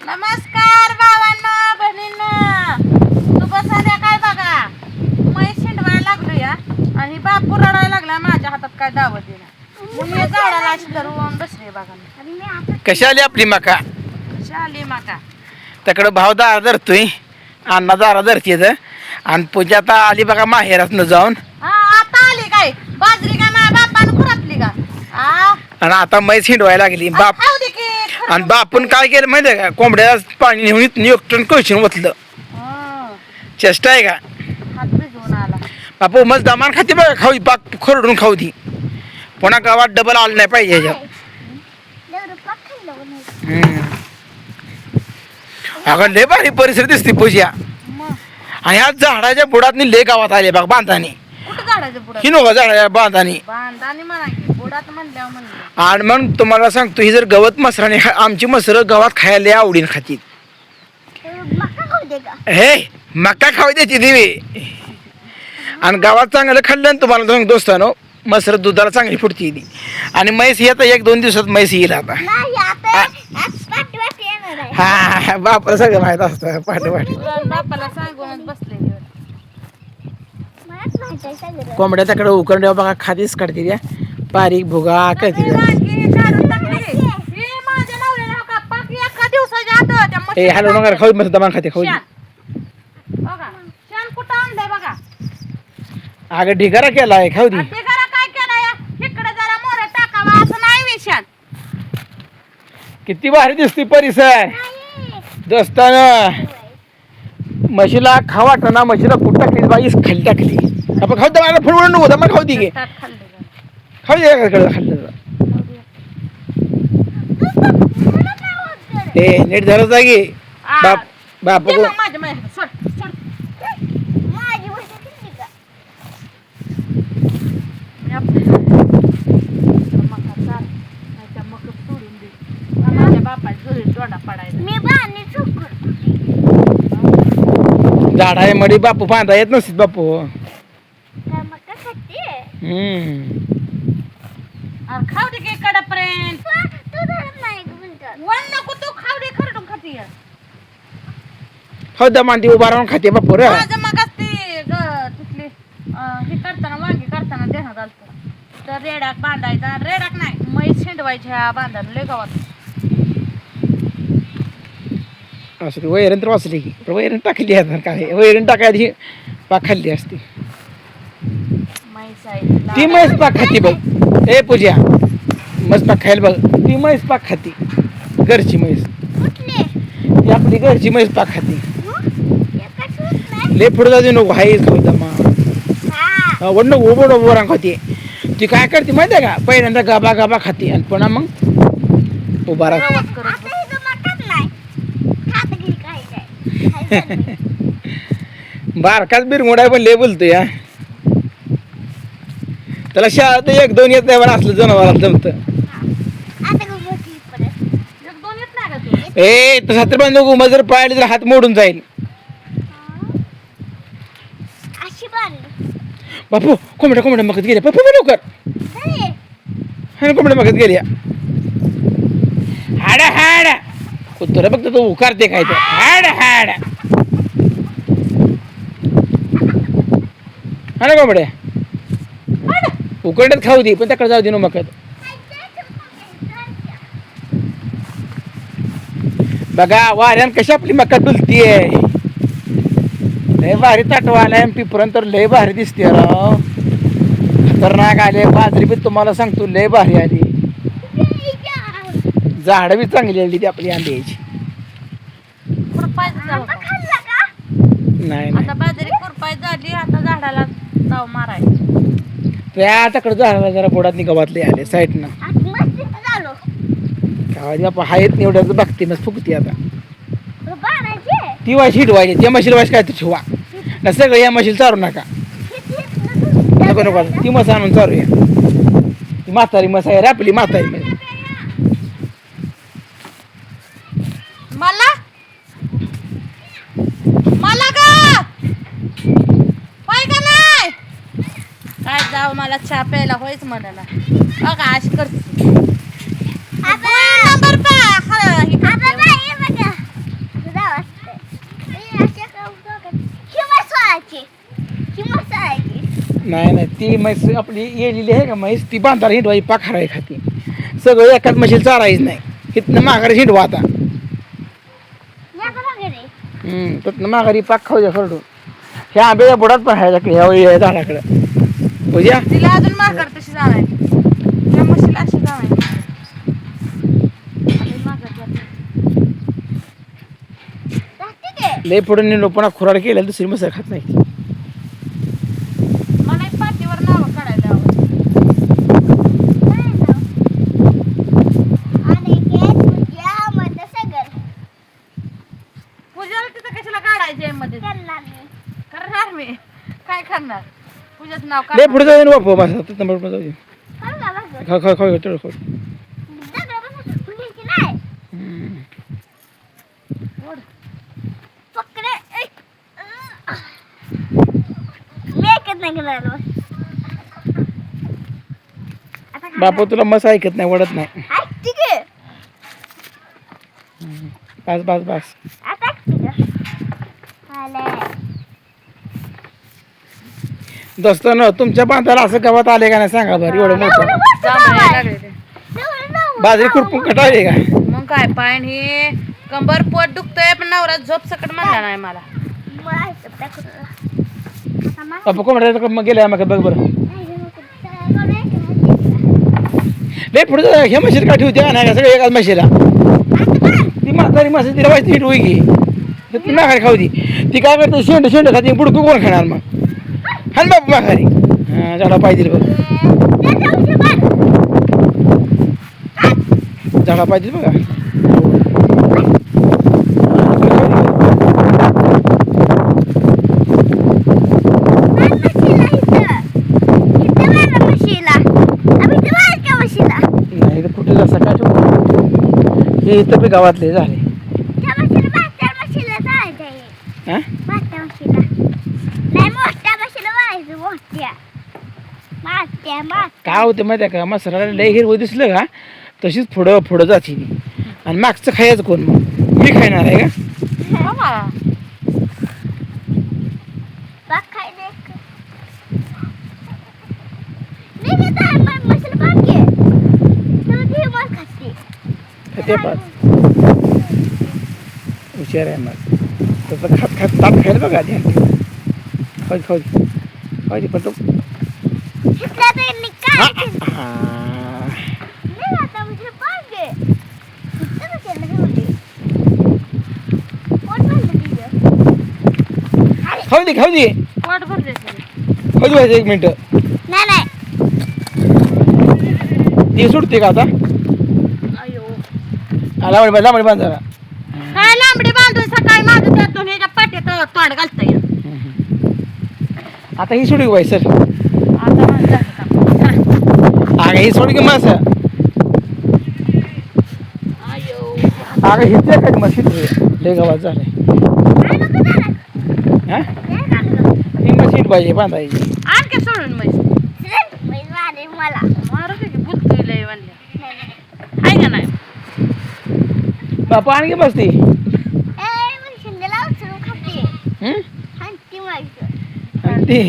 नमस्कार भावांनो बहिणींनो, शुभ संध्याकाळ बघा. मै शिंडवायला लागलो या आणि बापू रडायला लागला. माझ्या हातात काय दावत दिला म्हणून मी झाडाला अशी धरून बसले बघा. कशी आली आपली मका? कशी आली माका? तकडं भाव दारा धरतोय, अण्णा दारा धरते आणि पूजा आता आली बघा माहेरातनं जाऊन. आता आली काय? बाजरी काय माझ्या बापानं खुरापली का? आणि आता मैस हिंडवायला लागली बाप. खाऊ दे की. आणि बापून काय केलं माहिती आहे का? कोंबड्याला पाणी नेऊन एकटन कळशीन ओतलं. चेष्टा आहे का? हात भिजवून आला बापू मस्त दमान खाते बघा, खाऊ पाक खरडून खाऊ दी. पुन्हा गावात डबल आलं नाही पाहिजे ह्याच्यात. अगं लय भारी परिसर दिसते पूजा. आणि ह्या झाडाच्या बुडात लय गावात आले बघ बांधाने. कुठं झाडाच्या पुढं? ही नव्हा झाडाच्या बांधाने. बांधाने म्हणा की बुडात म्हणल्यावर म्हणलं. आणि मग तुम्हाला सांगतो, ही जर गवत मसराने आमची मसर गावात खायला लय आवडीन खाती. हे मका खाऊ द्यायची देवी. आणि गावात चांगलं खाल्लं ना तुम्हाला सांग दोस्तानो, मसर दुधाला चांगली फुटती ती. आणि म्हैस येतं 1-2 दिवसात म्हैस येईल आता. हा बापाला सगळं माहित असतं पाठ बापाला सांगूनच बसले. कोंबड्या तकडे उकरड्या बघा खातीच काढते त्या बारीक भुगा करते. ए हॅलो नगर खाऊ मस्त दमान खाते खाऊ. अगं ढिगारा केलाय खाऊ दे. किती भारी दिसते परिसर दोस्तानं. म्हशीला खाऊ वाटलं ना, म्हशीला कुठ टाकली बाईस खाली टाकली. आपण खाऊ मला फुलवून नको मग खाऊ दे गे. खाऊ दे खाल्लं. ए नीट धरत जागी बाप बाप. झाडा मडी बापू बांधा येत नसत बापू. खाऊ दे की कडापर्यंत. नको तू खाऊ दे खरडून खाती. हो दमांती उभा राहून खाते बापू रे. माझं मग असते तिथले हे करताना वांगी करताना देण्यात आलतं तर रेडाक बांधायचा. रेडाक नाही म्हैस शेंडवायच्या बांधायला लय गावात. असं वैरण तर वाचली की वैरण टाकली आता काय वैरण टाकायची पाक खाल्ली असती. म्हैस आहे ती म्हैस पाक खाती बघ. ए पूजा म्हैस पाक खायला बघ. ती म्हैस पाक खाती घरची म्हैस. ती आपली घरची म्हैस पाक खाती. ले पुढे जाऊ नको हाय खाऊ दमा वडणं उभं उभं रांग खाते. ती काय करते माहिती आहे का? पहिल्यांदा गाबा गाबा खाते आणि पुन्हा मग उभा राहते. बारकाच बिरमुडा पण लय बोलतो या. त्याला शाळेत 1-2 येत नाही बरं असलं जनावराला जमत. ए तसा तर पण नको, मग जर पाळली तर हात मोडून जाईल. बापू कोंबड्या मगत गेल्या बापू लवकर. कोंबड्या मगत गेल्या. हाडा हाडा कुत्रा बघ तो उकारते काय तर हाडा हाडा. हा ना कोंबड्या उकडत खाऊ दे पण त्याकडे जाऊ दे ना मकत. बघा वाऱ्यान कशी आपली मका डुलतीये. लय भारी ताटवाला एम पिपरण तर लय भारी दिसते राव. खतरनाक आले. बाजरी बी तुम्हाला सांगतो लय भारी आली. झाड बी चांगली आली ती आपली आंब्याची. नाही आता बाजरी खुरपाय झाली. आता झाडाला जाऊ मारायचं. त्या तकडे झाडाला जरा बोडात गवातले आले साईडनं. बापा हायत एवढ्याच बघते मग फुकते आता. ती वाशी हिटवायची त्या म्हशीला वाश काय तर ठेवा ना. सगळं या म्हशीला चारू नका. नको नको ती मस आणून चारूया. ती म्हातारी मस आहे रे आपली म्हातारी म्हस. मला मला का होय का नाही काय जाऊ मला चहा प्यायला होयच म्हणाला. बघा अशी करते. नंबर नाही नाही ती म्हैस आपली येलेली आहे का म्हैस ती बांधायला हिंडवाई पाखराय खाती सगळं एकाच म्हशीला चारायच नाही इथनं माघारी हिंडवा आता तिथनं माघारी पाक खाऊ द्या खरडून ह्या आंब्याच्या बुडात पण आहे ह्या झाडाकडं पूजा तिला अजून माघार तशी जावायची त्या म्हशीला अशी जावायची अजून माघार जाते. लय पुढे लोपणा खुराड केलेलं दुसरी मसर खात नाही मला एक पाठीवर नावं काढायला आवडतं. पूजाला तिथं कशाला काढायचे मध्ये करणार मी काय करणार पूजाचं नाव लय काढ पुढे जाऊ बाप माझा तिथं पुढे जाऊ दे खाऊ खाऊ खाऊ तेवढं खाऊ बापू तुला मस्त ऐकत नाही वडत नाही बस बस बस दोस्तांनो तुमच्या बांधाला असं गवत आले का नाही सांगा बरं एवढं मोठं जांभळं लागले ते. बाजरी खुरपून कटाळली का मग काय पायन हे कंबर पोट दुखतंय पण नवरा झोप सकट म्हणला नाही मला. बापू कोंबड्याचं मग गेल्या मग बघ बरं लय पुढे ह्या म्हशीला का ठेवते नाही का सगळं एकाच म्हशीला ती म्हातारी म्हशी तिला वाईट नीट होई की तर ती माघारी खाऊ ती ती काय करते शेंड शेंड खाते बुडकू कोण खाणार मग हान बापू माघारी हां झाडा पाहिजे बघ झाडा पाहिजे बघा नाही तर कुठे जा सकाळ हे इथं बी गावातले झाले हां काय होते माहिती आहे का मसराला लय हिरवं दिसलं का तशीच पुढं पुढं जाते ती आणि मागचं खायचं कोण मग मी खाणार आहे का बाबा. ते पाच हुशार आहे मग तसं खात खात ताट खायला बघा आधी खाऊ खाऊ खाऊ दे पण तो खाऊ दे खाऊ दे पोट भरले खाऊ दे व्हायचं 1 मिनिट ती सुटते का आता अयो लांबडी बांध जरा काय लांबडी बांधून सकाळी माझं त्यातून ह्याच्या पाट्यात तोंड घालतंय आता ही सोडी बाई सर आता माझं झालं काम. अगं ही सोडी की मास अयो अगं हिथे काय मशीन लय गावात झालंय हा ती मशीन पाहिजे बांधायची आणखी सोडून म्हैस मारू दे की बुतकुई लय म्हणल्या आहे का नाही बापा आणखी बसती ती